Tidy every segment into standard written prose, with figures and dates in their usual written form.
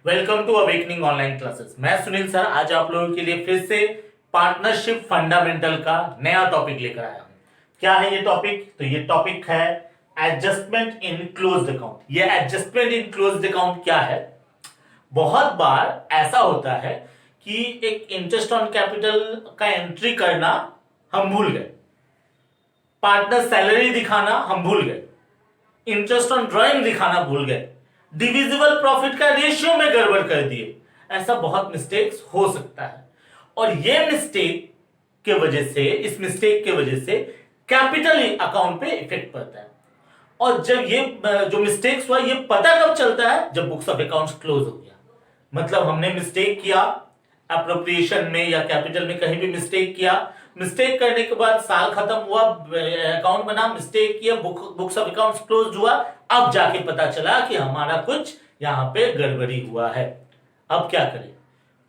Welcome to Awakening online classes. मैं Sunil sir आज आप लोगों के लिए फिर से पार्टनरशिप फंडामेंटल का नया टॉपिक लेकर आया हूं। क्या है ये टॉपिक? तो ये टॉपिक है एडजस्टमेंट इन क्लोज्ड अकाउंट। ये एडजस्टमेंट इन क्लोज्ड अकाउंट क्या है? बहुत बार ऐसा होता है कि एक इंटरेस्ट ऑन कैपिटल का एंट्री करना हम भूल गए, पार्टनर सैलरी दिखाना हम भूल गए, इंटरेस्ट ऑन ड्राइंग दिखाना भूल गए, डिविजिबल प्रॉफिट का रेशियो में गड़बड़ कर दिए। ऐसा बहुत मिस्टेक्स हो सकता है और ये मिस्टेक के वजह से, इस मिस्टेक के वजह से कैपिटल अकाउंट पे इफेक्ट पड़ता है। और जब ये जो मिस्टेक्स हुआ ये पता कब चलता है? जब बुक्स ऑफ अकाउंट्स क्लोज हो गया। मतलब हमने मिस्टेक किया अप्रोप्रिएशन में या कैपिटल में, कहीं भी मिस्टेक किया, मिस्टेक करने के बाद साल खत्म हुआ, अकाउंट बना, मिस्टेक किया, बुक्स ऑफ अकाउंट्स क्लोज हुआ, अब जाके पता चला कि हमारा कुछ यहां पे गड़बड़ी हुआ है। अब क्या करें?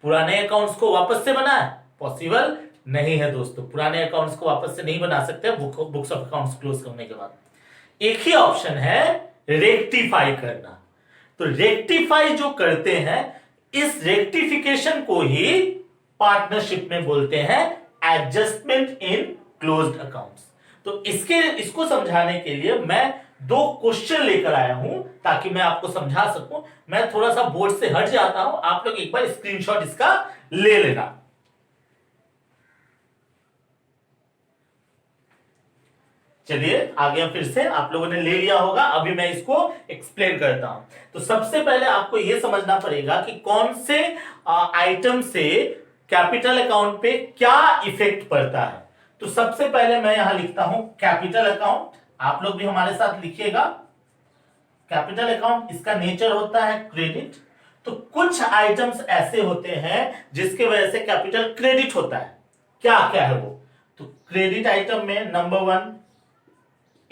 पुराने अकाउंट्स को वापस से बनाए? पॉसिबल नहीं है दोस्तों, पुराने अकाउंट्स को वापस से नहीं बना सकते बुक्स ऑफ अकाउंट्स क्लोज करने के बाद। एक ही ऑप्शन है, रेक्टिफाई करना। तो रेक्टिफाई जो करते हैं, इस रेक्टिफिकेशन को ही पार्टनरशिप में बोलते हैं एडजस्टमेंट इन क्लोज्ड अकाउंट्स। तो इसको समझाने के लिए मैं दो क्वेश्चन लेकर आया हूं ताकि मैं आपको समझा सकूं। मैं थोड़ा सा बोर्ड से हट जाता हूं, आप लोग एक बार स्क्रीनशॉट इसका ले लेना। चलिए आगे फिर से आप लोगों ने ले लिया होगा, अभी मैं इसको एक्सप्लेन करता हूं। तो सबसे पहले आपको यह समझना पड़ेगा कि कौन से आइटम से कैपिटल अकाउंट पे क्या इफेक्ट पड़ता है। तो सबसे पहले मैं यहां लिखता हूं कैपिटल अकाउंट, आप लोग भी हमारे साथ लिखिएगा। कैपिटल अकाउंट, इसका नेचर होता है क्रेडिट। तो कुछ आइटम्स ऐसे होते हैं जिसके वजह से कैपिटल क्रेडिट होता है। क्या क्या है वो? तो क्रेडिट आइटम में नंबर 1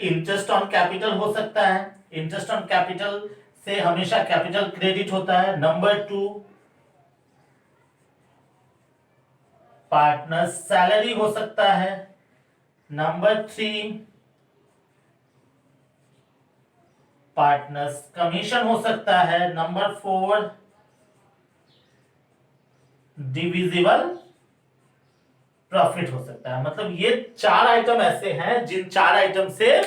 इंटरेस्ट ऑन कैपिटल हो सकता है। इंटरेस्ट ऑन कैपिटल से हमेशा कैपिटल क्रेडिट होता है। नंबर 2 पार्टनर सैलरी हो सकता है। नंबर 3 पार्टनर्स कमीशन हो सकता है। नंबर 4 डिविजिबल प्रॉफिट हो सकता है। मतलब ये 4 आइटम ऐसे हैं जिन 4 आइटम से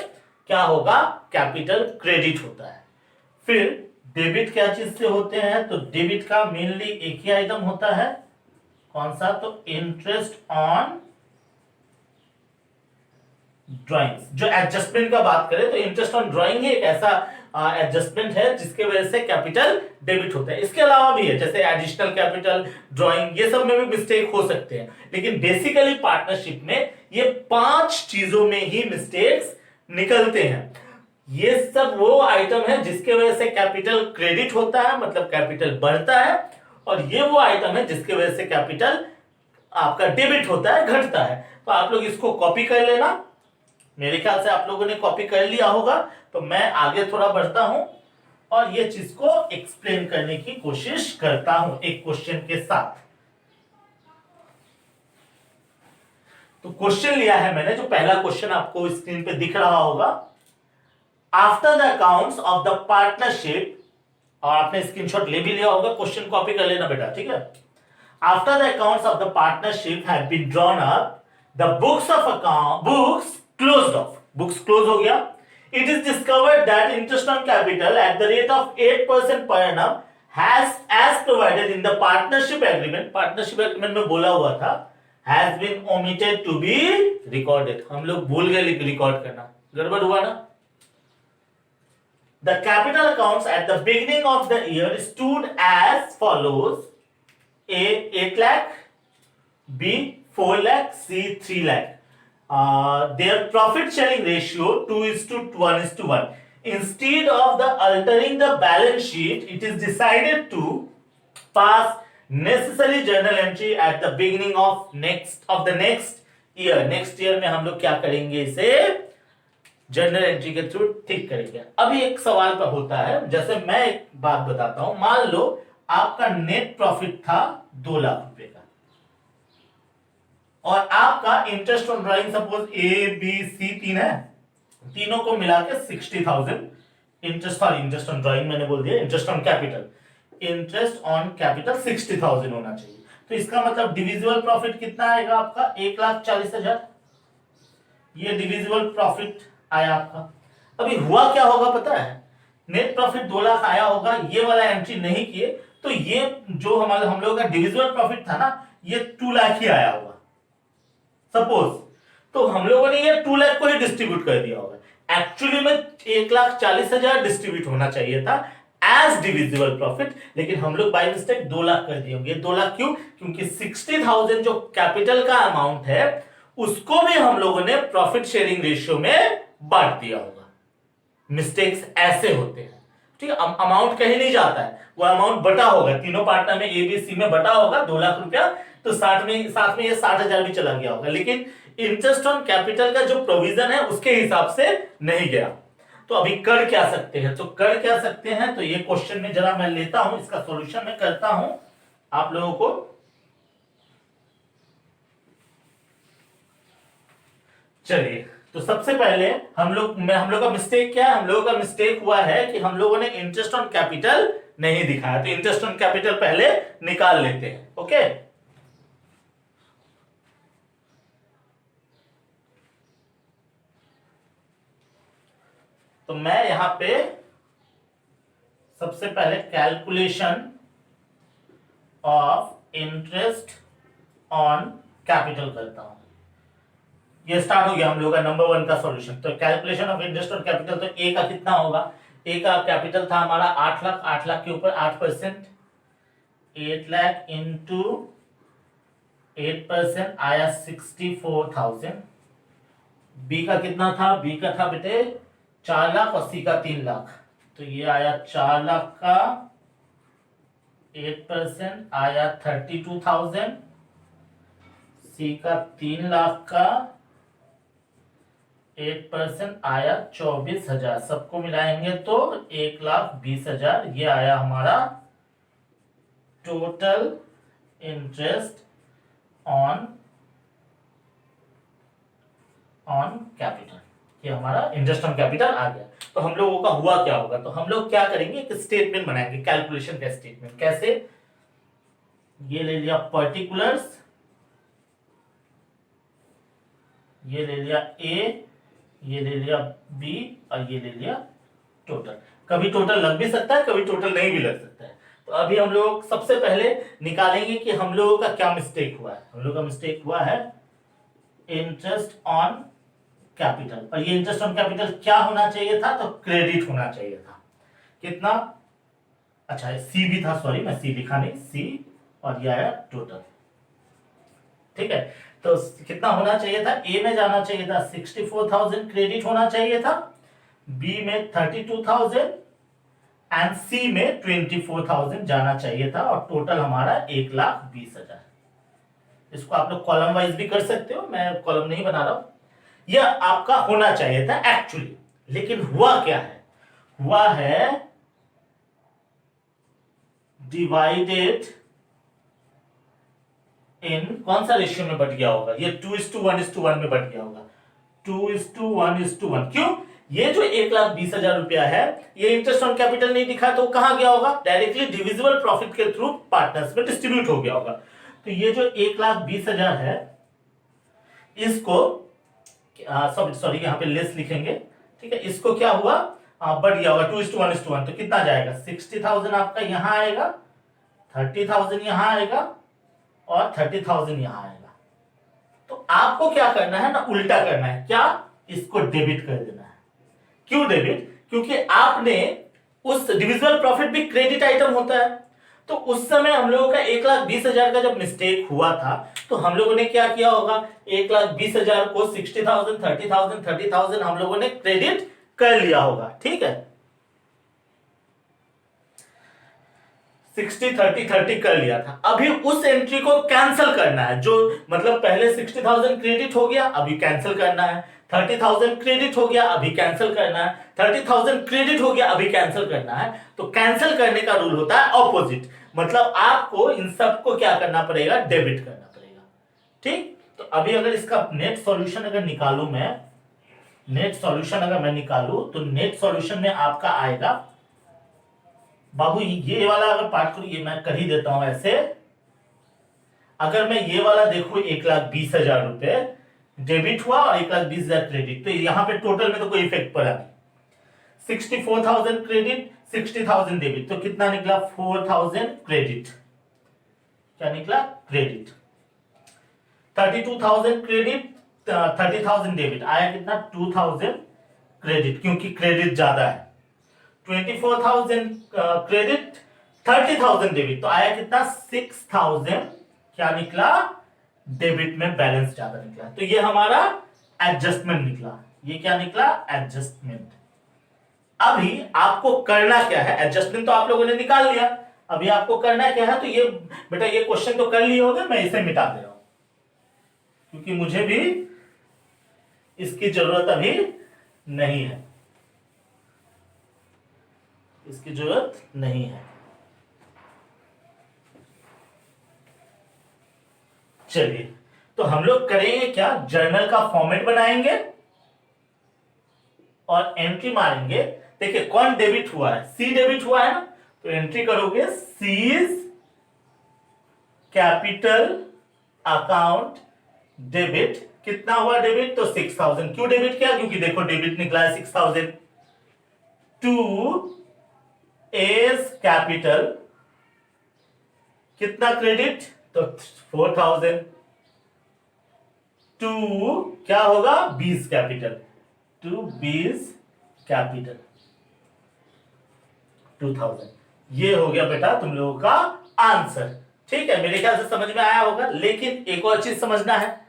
क्या होगा? कैपिटल क्रेडिट होता है। फिर डेबिट क्या चीज से होते हैं? तो डेबिट का मेनली एक ही आइटम होता है, कौन सा? तो इंटरेस्ट ऑन ड्राइंग्स। जो एडजस्टमेंट का बात करें तो इंटरेस्ट ऑन ड्राइंग एक ऐसा एडजस्टमेंट है जिसके वजह से कैपिटल डेबिट होता है। इसके अलावा भी है जैसे एडिशनल कैपिटल, ड्राइंग, ये सब में भी मिस्टेक हो सकते हैं। लेकिन बेसिकली पार्टनरशिप में ये 5 चीजों में ही मिस्टेक्स निकलते हैं। ये सब वो आइटम है जिसके वजह से कैपिटल क्रेडिट होता है, मतलब कैपिटल बढ़ता है। और ये वो आइटम है जिसके वजह से कैपिटल आपका डेबिट होता है, घटता है। तो आप लोग इसको कॉपी कर लेना। मेरे ख्याल से आप लोगों ने कॉपी कर लिया होगा। तो मैं आगे थोड़ा बढ़ता हूं और ये चीज को एक्सप्लेन करने की कोशिश करता हूं एक क्वेश्चन के साथ। तो क्वेश्चन लिया है मैंने, जो पहला क्वेश्चन आपको स्क्रीन पे दिख रहा होगा। After the accounts of the partnership, और आपने स्क्रीनशॉट ले भी लिया होगा, क्वेश्चन कॉपी कर लेना बेटा, ठीक है। After the accounts of the partnership have been drawn up, the books of account books closed off, books close हो गया। It is discovered that interest on capital at the rate of 8% per annum has, as provided in the partnership agreement, partnership agreement में बोला हुआ था, has been omitted to be recorded। हम लोग भूल गए रिकॉर्ड करना, गड़बड़ हुआ ना। The capital accounts at the beginning of the year stood as follows: A 8 lakh, B 4 lakh, C 3 lakh. Their profit sharing ratio 2:1:1. Instead of altering the balance sheet, it is decided to pass necessary journal entry at the beginning of the next year. Next year में हम लोग क्या करेंगे? इसे journal entry के through ठीक करेंगे। अभी एक सवाल पर होता है, जैसे मैं एक बात बताता हूं। मान लो आपका नेट प्रॉफिट था 2 लाख रुपए का और आपका interest on drawing suppose A B C 3 है, तीनों को मिला के 60,000 इंटरेस्ट ऑन ड्राइंग मैंने बोल दिया, interest on capital interest on capital 60,000 होना चाहिए। तो इसका मतलब डिविजिबल प्रॉफिट कितना आएगा आपका 1,40,000। ये डिविजिबल प्रॉफिट आया आपका। अभी हुआ क्या होगा पता है, नेट प्रॉफिट 2 लाख आया होगा, ये वाला एंट्री नहीं किए तो ये जो हमारा हम लोगों का डिविजिबल प्रॉफिट था ना ये 2 लाख ही आया होगा सपोज। तो हम लोगों ने ये 2 लाख को ही डिस्ट्रीब्यूट कर दिया होगा। एक्चुअली में 1,40,000 डिस्ट्रीब्यूट होना चाहिए था एज डिविजिबल प्रॉफिट, लेकिन हम लोग बाय मिस्टेक 2 लाख कर दिए होंगे। 2 लाख क्यों? क्योंकि 60,000 जो कैपिटल का अमाउंट है उसको भी हम लोगों ने प्रॉफिट शेयरिंग रेशियो में बांट दिया होगा। मिस्टेक्स ऐसे होते हैं, ठीक है। अमाउंट कहीं नहीं जाता है, वो अमाउंट बटा होगा, तीनों पार्टनर में ए बी सी में बटा होगा 2 लाख रुपया, तो साथ में ये 60,000 भी चला गया होगा, लेकिन इंटरेस्ट ऑन कैपिटल का जो प्रोविजन है उसके हिसाब से नहीं गया। तो अभी कर क्या सकते हैं? तो कर क्या सकते हैं, तो ये क्वेश्चन में जरा मैं लेता हूं, इसका सॉल्यूशन मैं करता हूं आप लोगों को। चलिए, तो सबसे पहले हम लोग का मिस्टेक क्या है? हम लोगों का मिस्टेक हुआ है कि हम लोगों ने इंटरेस्ट ऑन कैपिटल नहीं दिखाया, तो इंटरेस्ट ऑन कैपिटल पहले निकाल लेते हैं। ओके, तो मैं यहां पे सबसे पहले calculation of interest on capital करता हूं। ये स्टार्ट हो गया हम लोग का नंबर 1 का सॉल्यूशन। तो calculation of interest on capital, तो ए का कितना होगा? ए का कैपिटल था हमारा 8 लाख, 8 लाख के ऊपर 8%, 8 लाख इंटू 8% आया 64,000। बी का कितना था? बी का था बेटे 4 लाख और सी का 3 लाख, तो ये आया 4 लाख का 8% आया 32,000, सी का 3 लाख का 8% आया 24,000, सबको मिलाएंगे तो 1,20,000। ये आया हमारा टोटल इंटरेस्ट ऑन कैपिटल। ये हमारा इंटरेस्ट ऑन कैपिटल आ गया। तो हम लोगों का हुआ क्या होगा? तो हम लोग क्या करेंगे, एक स्टेटमेंट बनाएंगे, कैलकुलेशन का स्टेटमेंट। कैसे? ये ले लिया पर्टिकुलर्स, ये ले लिया ए, ये ले लिया बी और ये ले लिया टोटल। कभी टोटल लग भी सकता है, कभी टोटल नहीं भी लग सकता है। तो अभी हम लोग सबसे पहले निकालेंगे कि हम लोगों का क्या मिस्टेक हुआ है। हम लोग का मिस्टेक हुआ है इंटरेस्ट ऑन कैपिटल, और ये इंटरेस्ट ऑन कैपिटल क्या होना चाहिए था? तो क्रेडिट होना चाहिए था। कितना? अच्छा सी भी था, सॉरी मैं सी लिखा नहीं, सी और ये आया टोटल। ठीक है, तो कितना होना चाहिए था? ए में जाना चाहिए था 64,000 क्रेडिट होना चाहिए था, बी में 32,000 एंड सी में 24,000 जाना चाहिए था, और टोटल हमारा 1,20,000। इसको आप लोग कॉलम वाइज भी कर सकते हो, मैं कॉलम नहीं बना रहा हूं। यह आपका होना चाहिए था एक्चुअली, लेकिन हुआ क्या है? हुआ है डिवाइडेड इन कौन सा रेशियो में बट गया होगा? ये 2:1:1 में बट गया होगा। 2:1:1। क्यों? ये जो 1,20,000 रुपया है ये इंटरेस्ट ऑन कैपिटल नहीं दिखा, तो कहां गया होगा? डायरेक्टली डिविजिबल प्रॉफिट के थ्रू पार्टनर्स में डिस्ट्रीब्यूट हो गया होगा। तो ये जो 1,20,000 है इसको सॉरी यहां पे लेस लिखेंगे, ठीक है। इसको क्या हुआ? बढ़ गया होगा 2:1:1, तो कितना जाएगा? 60,000 आपका यहां आएगा, 30,000 यहां आएगा और 30,000 यहां आएगा। तो आपको क्या करना है ना, उल्टा करना है। क्या? इसको डेबिट कर देना है। क्यों डेबिट? क्योंकि आपने उस डिविजिबल प्रॉफिट भी क्रेडिट आइटम होता है, तो उस समय हम लोगों का 1,20,000 का जब मिस्टेक हुआ था तो हम लोगों ने क्या किया होगा? 1,20,000 को 60,000 30,000 30,000 हम लोगों ने क्रेडिट कर लिया होगा, ठीक है। 60 30 30 कर लिया था। अभी उस एंट्री को कैंसिल करना है, जो मतलब पहले 60,000 क्रेडिट हो गया, अभी कैंसिल करना है। 30,000 क्रेडिट हो गया, अभी कैंसिल करना है। 30,000 क्रेडिट हो गया, अभी कैंसिल करना है। तो कैंसिल करने का रूल होता है ऑपोजिट, मतलब आपको इन सबको क्या करना पड़ेगा? डेबिट करना पड़ेगा, ठीक। तो अभी अगर इसका नेट सॉल्यूशन अगर निकालूं मैं, नेट सॉल्यूशन अगर मैं निकालूं तो नेट सॉल्यूशन में आपका आएगा बाबू ये वाला अगर पार्ट करूँ, ये मैं कर ही देता हूं ऐसे। अगर मैं ये वाला देखूं 1,20,000 रुपए डेबिट हुआ और 1,20,000 क्रेडिट, तो यहाँ पे टोटल में तो कोई इफेक्ट पड़ा नहीं। 64,000 क्रेडिट, 60,000 डेबिट, तो कितना निकला? 4,000 क्रेडिट। क्या निकला? क्रेडिट। 32,000 क्रेडिट, 30,000 डेबिट, आया कितना? 2,000 क्रेडिट, क्योंकि क्रेडिट ज्यादा है। 24,000 क्रेडिट, 30,000 डेबिट, तो आया कितना? 6,000 क्या निकला? डेबिट में बैलेंस ज्यादा निकला। तो ये हमारा एडजस्टमेंट निकला। ये क्या निकला? एडजस्टमेंट। अभी आपको करना क्या है? एडजस्टमेंट तो आप लोगों ने निकाल लिया, अभी आपको करना क्या है? तो ये बेटा ये क्वेश्चन तो कर लिए होगे, मैं इसे मिटा दे रहा हूं क्योंकि मुझे भी इसकी जरूरत अभी नहीं है, इसकी जरूरत नहीं है। चलिए, तो हम लोग करेंगे क्या? जर्नल का फॉर्मेट बनाएंगे और एंट्री मारेंगे। देखिए कौन डेबिट हुआ है? सी डेबिट हुआ है ना, तो एंट्री करोगे सीज कैपिटल अकाउंट डेबिट। कितना हुआ डेबिट? तो 6,000। क्यों डेबिट किया? क्योंकि देखो डेबिट निकला है 6,000। टू एस कैपिटल, कितना क्रेडिट? तो 4,000। टू क्या होगा? बीस कैपिटल, टू बीस कैपिटल 2,000। ये हो गया बेटा तुम लोगों का आंसर। ठीक है, मेरे ख्याल से समझ में आया होगा। लेकिन एक और चीज समझना है,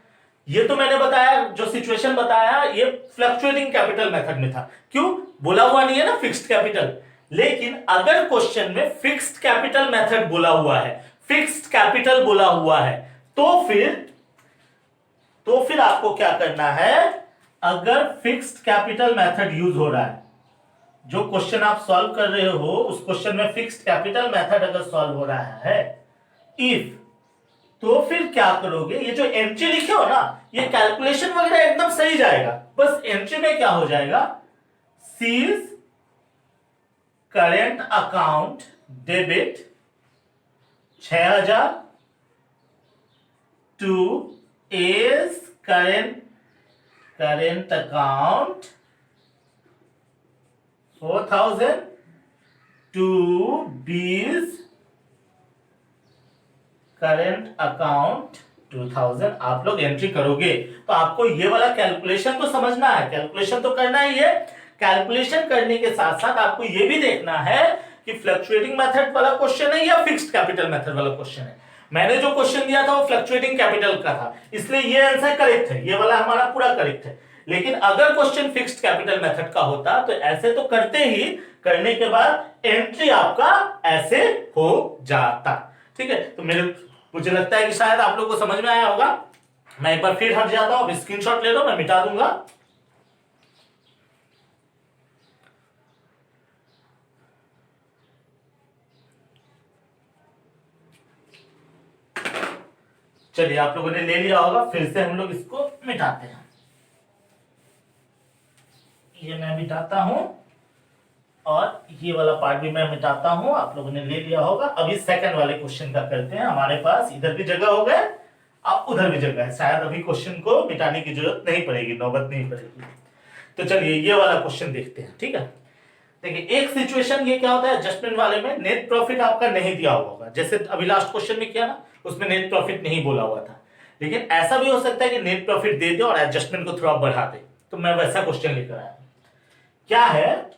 ये तो मैंने बताया, जो सिचुएशन बताया ये फ्लक्चुएटिंग कैपिटल मेथड में था। क्यों? बोला हुआ नहीं है ना फिक्स्ड कैपिटल। लेकिन अगर क्वेश्चन में फिक्स्ड कैपिटल मेथड बोला हुआ है, फिक्स्ड कैपिटल बोला हुआ है, तो फिर आपको क्या करना है? अगर फिक्स्ड कैपिटल मेथड यूज हो रहा है, जो क्वेश्चन आप सॉल्व कर रहे हो उस क्वेश्चन में फिक्स्ड कैपिटल मेथड अगर सॉल्व हो रहा है, इफ, तो फिर क्या करोगे? ये जो एंट्री लिखे हो ना, ये कैलकुलेशन वगैरह एकदम सही जाएगा। बस एंट्री में क्या हो जाएगा? C's current account debit 6,000 to A's current account 4,000 to B's current account 2,000। आप लोग एंट्री करोगे तो आपको ये वाला कैलकुलेशन तो समझना है, कैलकुलेशन तो करना ही है। कैलकुलेशन करने के साथ साथ आपको ये भी देखना है कि फ्लक्चुएटिंग मेथड वाला क्वेश्चन है या फिक्स्ड कैपिटल मेथड वाला क्वेश्चन है। मैंने जो क्वेश्चन दिया था वो फ्लक्चुएटिंग कैपिटल का था, इसलिए ये आंसर करेक्ट है, ये वाला हमारा पूरा करेक्ट है। लेकिन अगर क्वेश्चन फिक्स्ड कैपिटल मेथड का होता तो ऐसे तो करते ही, करने के बाद एंट्री आपका ऐसे हो जाता। ठीक है, तो मुझे लगता है कि शायद आप लोग को समझ में आया होगा। मैं एक बार फिर हट जाता हूं, स्क्रीनशॉट ले लो, मैं मिटा दूंगा। चलिए, आप लोगों ने ले लिया होगा, फिर से हम लोग इसको मिटाते हैं। ये मैं मिटाता हूं और ये वाला पार्ट भी मैं मिटाता हूं। आप लोगों ने ले लिया होगा। अभी सेकंड वाले क्वेश्चन का करते हैं। हमारे पास इधर भी जगह हो गया, अब उधर भी जगह है। शायद अभी क्वेश्चन को मिटाने की जरूरत नहीं पड़ेगी, नौबत नहीं पड़ेगी। तो चलिए ये वाला क्वेश्चन देखते हैं। ठीक है, देखिए एक सिचुएशन ये क्या होता है, एडजस्टमेंट वाले में नेट प्रॉफिट आपका नहीं दिया हुआ होगा। जैसे अभी लास्ट क्वेश्चन में किया ना, उसमें नेट प्रॉफिट नहीं बोला हुआ था। लेकिन ऐसा भी हो सकता है कि नेट प्रॉफिट दे दे और एडजस्टमेंट को थोड़ा बढ़ा दे। तो मैं वैसा क्वेश्चन लेकर आया। क्या है?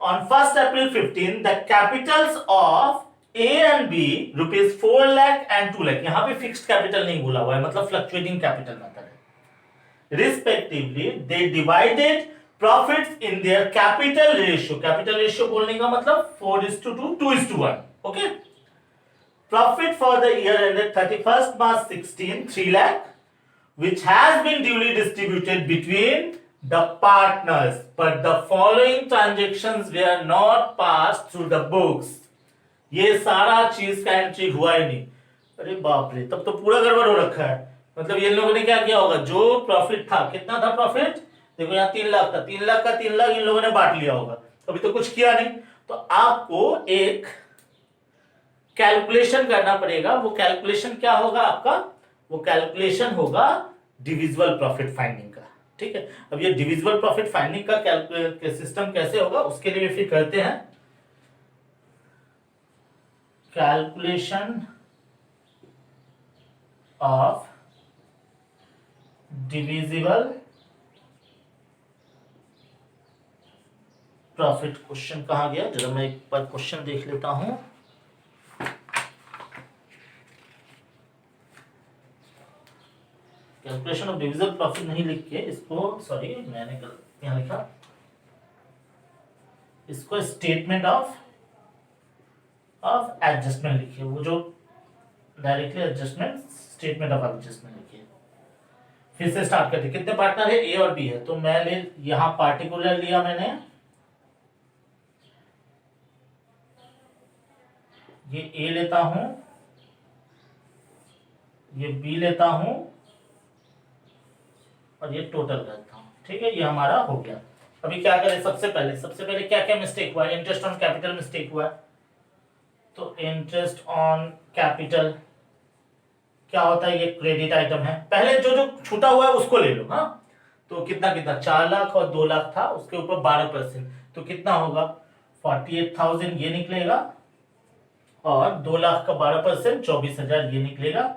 On 1st April 15, the capitals of A and B rupees 4 lakh and 2 lakh, यहां पे फिक्स्ड कैपिटल नहीं बोला हुआ है, मतलब फ्लक्चुएटिंग कैपिटल मेथड है। Respectively, they divided profits in their capital ratio. Capital ratio बोलने का मतलब 4:2, 2:1. Okay? Profit for the year ended 31st March 16, 3 lakh, which has been duly distributed between the partners, but the following transactions were not passed through the books. ये सारा चीज का entry हुआ ही नहीं। अरे बाप रे, तब तो पूरा गड़बड़ हो रखा है। मतलब ये लोगों ने क्या किया होगा, जो प्रॉफिट था, कितना था प्रॉफिट? देखो यहाँ 3 लाख था, 3 लाख का 3 लाख इन लोगों ने बांट लिया होगा। अभी तो कुछ किया नहीं, तो आपको एक कैलकुलेशन करना पड़ेगा। वो कैलकुलेशन क्या होगा आपका? वो कैलकुलेशन होगा डिविजिबल प्रॉफिट फाइंडिंग का। ठीक है, अब ये डिविजिबल प्रॉफिट फाइंडिंग का सिस्टम कैसे होगा उसके लिए फिर करते हैं calculation of divisible profit. Question कहां गया, जरा मैं एक बार क्वेश्चन देख लेता हूं। कैलकुलेशन ऑफ डिविजिबल प्रॉफिट नहीं लिख के इसको, सॉरी मैंने यहां लिखा, इसको स्टेटमेंट ऑफ एडजस्टमेंट लिखिए। वो जो directly adjustment, statement of adjustment लिखिए। फिर से स्टार्ट करते, कितने पार्टनर है? ए और बी है, तो मैं यहां पार्टिकुलर लिया मैंने, ये ए लेता हूं, ये बी लेता हूं और ये टोटल करता हूं। ठीक है, ये हमारा हो गया। अभी क्या करें? सबसे पहले क्या क्या मिस्टेक हुआ? इंटरेस्ट ऑन कैपिटल मिस्टेक हुआ। तो इंटरेस्ट ऑन कैपिटल क्या होता है? ये क्रेडिट आइटम है। पहले जो जो छूटा हुआ है उसको ले लो। हाँ, तो कितना 4 लाख और 2 लाख था, उसके ऊपर 12%, तो कितना होगा? 48,000 ये निकलेगा, और 2 लाख का 12% 24,000 ये निकलेगा।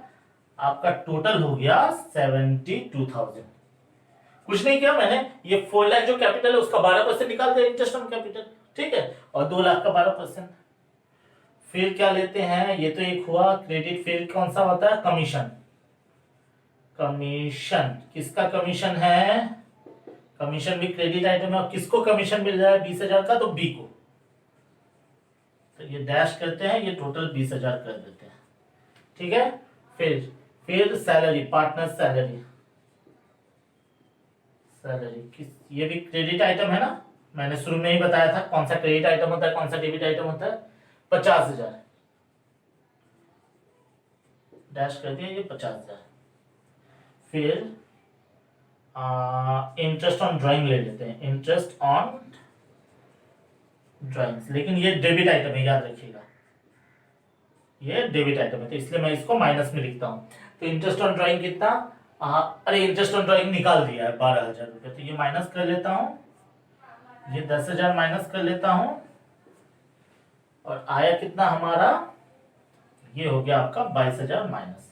आपका टोटल हो गया 72,000। कुछ नहीं किया मैंने, ये 4 लाख जो कैपिटल है उसका 12% निकाल दिया इंटरेस्ट ऑन कैपिटल। ठीक है, और 2 लाख का 12%। फिर क्या लेते हैं? ये तो एक हुआ क्रेडिट। फिर कौन सा होता है? कमीशन। कमीशन किसका कमीशन है? कमीशन भी क्रेडिट आइटम है, और किसको कमीशन मिल रहा है 20,000 का? तो बी को। तो ये डैश करते हैं, ये टोटल 20,000 कर देते हैं। ठीक है, फिर सैलरी, पार्टनर सैलरी। ये भी क्रेडिट आइटम है ना, मैंने शुरू में ही बताया था कौन सा क्रेडिट आइटम होता है, कौन सा डेबिट आइटम होता है। 50,000 डैश कर दिया, ये 50,000। फिर इंटरेस्ट ऑन ड्राइंग ले लेते हैं, इंटरेस्ट ऑन ड्राइंग्स, लेकिन ये डेबिट आइटम है, याद रखिएगा ये डेबिट आइटम है, तो इसलिए मैं इसको माइनस में लिखता हूं। तो इंटरेस्ट ऑन ड्राइंग कितना? अरे इंटरेस्ट ऑन ड्राइंग निकाल दिया है 12,000 रुपये, तो ये माइनस कर लेता हूं, ये 10,000 माइनस कर लेता हूं, और आया कितना हमारा? ये हो गया आपका 22,000 माइनस।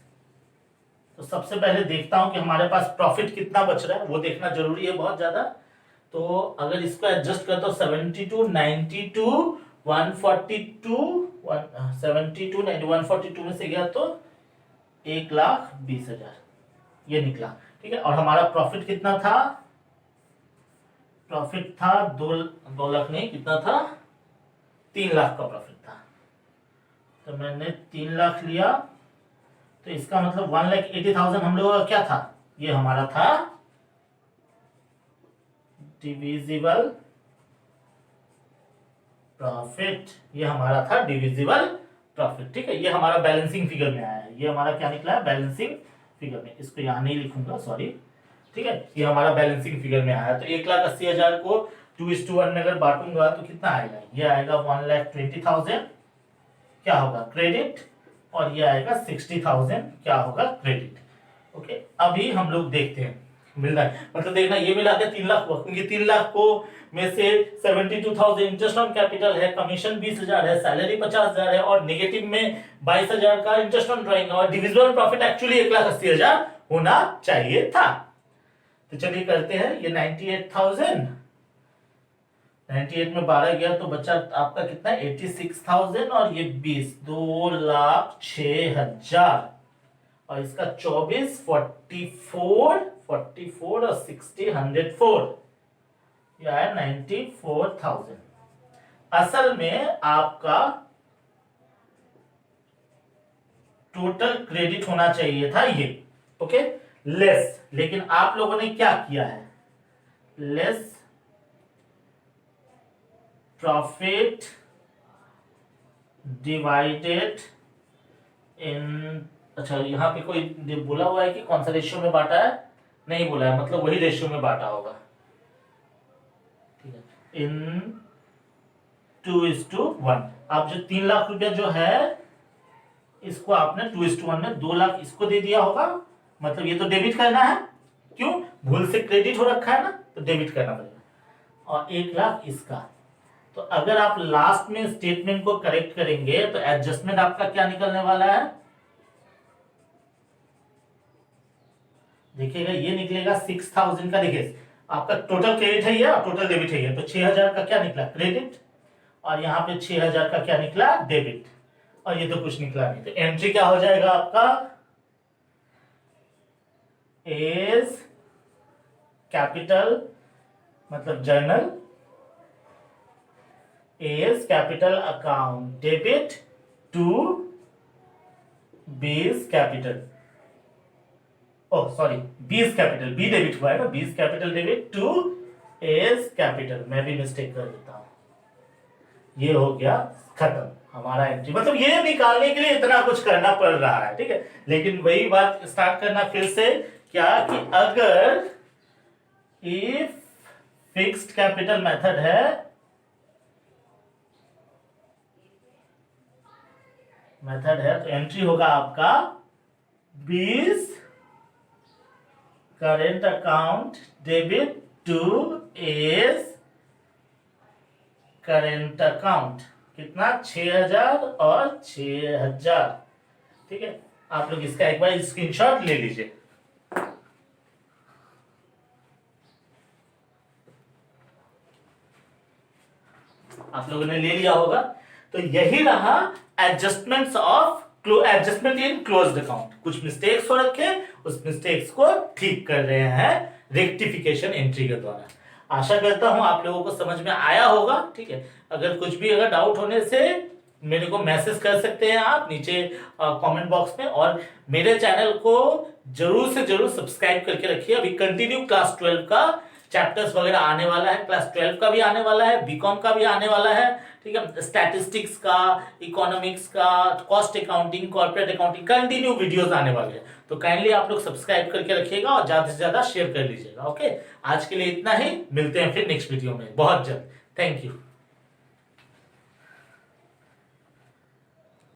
तो सबसे पहले देखता हूं कि हमारे पास प्रॉफिट कितना बच रहा है, वो देखना जरूरी है बहुत ज्यादा। तो अगर इसको एडजस्ट करता हूं 72, 92, 142, 72, 90, 142 में से गया तो 1,20,000 ये निकला। ठीक है, और हमारा प्रॉफिट कितना था? प्रॉफिट था 2 लाख नहीं, कितना था? 3 लाख का प्रॉफिट था। तो मैंने 3 लाख लिया, तो इसका मतलब 1,80,000 हम लोगों का क्या था? ये हमारा था डिविजिबल प्रॉफिट, ये हमारा था डिविजिबल प्रॉफिट। ठीक है, ये हमारा बैलेंसिंग फिगर में आया है, ये हमारा क्या निकला है? बैलेंसिंग फिगर में। इसको यहां नहीं लिखूंगा, सॉरी। ठीक है, ये हमारा बैलेंसिंग फिगर में आया। तो 1,80,000 को 2:1 में अगर बांटूंगा तो कितना आएगा? ये आएगा 1,20,000 क्या होगा? क्रेडिट, और ये आएगा 60,000 क्या होगा? क्रेडिट। ओके, अभी हम लोग देखते हैं मिल रहा है, मतलब देखना ये मिला के 3 लाख हुआ, क्योंकि 3 लाख को में से 72,000 इंटरेस्ट ऑन कैपिटल है, कमीशन 20,000 है, सैलरी 50,000 है, और नेगेटिव में 22,000 का इंटरेस्ट ऑन ड्राइंग, और डिविजिबल प्रॉफिट एक्चुअली 1,80,000 होना चाहिए था। तो चलिए करते हैं, ये 98,000, 98 में 12 गया तो बचा आपका कितना? 86,000, और ये 20, 2,06,000, और इसका 24, 44 और 60, 104, यह है 94,000। असल में आपका टोटल क्रेडिट होना चाहिए था ये, ओके, लेस, लेकिन आप लोगों ने क्या किया है? लेस प्रॉफिट डिवाइडेड इन, अच्छा यहाँ पे कोई बोला हुआ है कि कौन सा रेशियो में बांटा है? नहीं बोला है, मतलब वही रेशियो में बांटा होगा। ठीक है, इन 2:1। आप जो 3 लाख रुपया जो है इसको आपने 2:1 में 2 लाख इसको दे दिया होगा, मतलब ये तो डेबिट करना है, क्यों, भूल से क्रेडिट हो रखा है ना, तो डेबिट करना पड़ेगा, और 1 लाख इसका। तो अगर आप लास्ट में स्टेटमेंट को करेक्ट करेंगे तो एडजस्टमेंट आपका क्या निकलने वाला है, देखिएगा ये निकलेगा 6000 का। देखिए आपका टोटल क्रेडिट है ये, टोटल डेबिट है ये, तो 6000 का क्या निकला क्रेडिट, और यहाँ पे 6000 का क्या निकला डेबिट, और ये तो कुछ निकला नहीं। तो एंट्री क्या हो जाएगा आपका, एज कैपिटल मतलब journal, A's capital account debit to B's capital, oh sorry B's capital, B debit हुआ है ना, B's capital debit to A's capital, मैं भी मिस्टेक कर देता हूं। ये हो गया खत्म हमारा एंट्री, मतलब ये निकालने के लिए इतना कुछ करना पड़ रहा है, ठीक है। लेकिन वही बात स्टार्ट करना फिर से, क्या कि अगर इफ फिक्स्ड कैपिटल मेथड है, तो एंट्री होगा आपका 20 current account debit to as current account, कितना 6000 और 6000, ठीक है। आप लोग इसका एक बार स्क्रीनशॉट ले लीजिए। आप लोगों ने ले लिया होगा। तो यही रहा एडजस्टमेंट्स इन क्लोज्ड अकाउंट। कुछ मिस्टेक्स हो रखे, उस मिस्टेक्स को ठीक कर रहे हैं रेक्टिफिकेशन एंट्री के द्वारा। आशा करता हूं आप लोगों को समझ में आया होगा, ठीक है। अगर कुछ भी डाउट होने से मेरे को मैसेज कर सकते हैं आप नीचे कमेंट बॉक्स में, और मेरे चैनल को जरूर से जरूर सब्सक्राइब करके रखिए। अभी कंटिन्यू क्लास 12 का चैप्टर्स वगैरह आने वाला है, क्लास 12 का भी आने वाला है, बीकॉम का भी आने वाला है, ठीक है। स्टैटिस्टिक्स का, इकोनॉमिक्स का, cost accounting, corporate accounting, continue videos आने वाले हैं। तो काइंडली आप लोग सब्सक्राइब करके रखिएगा और ज्यादा से ज्यादा शेयर कर लीजिएगा। ओके, आज के लिए इतना ही, मिलते हैं फिर नेक्स्ट वीडियो में बहुत जल्द। Thank you.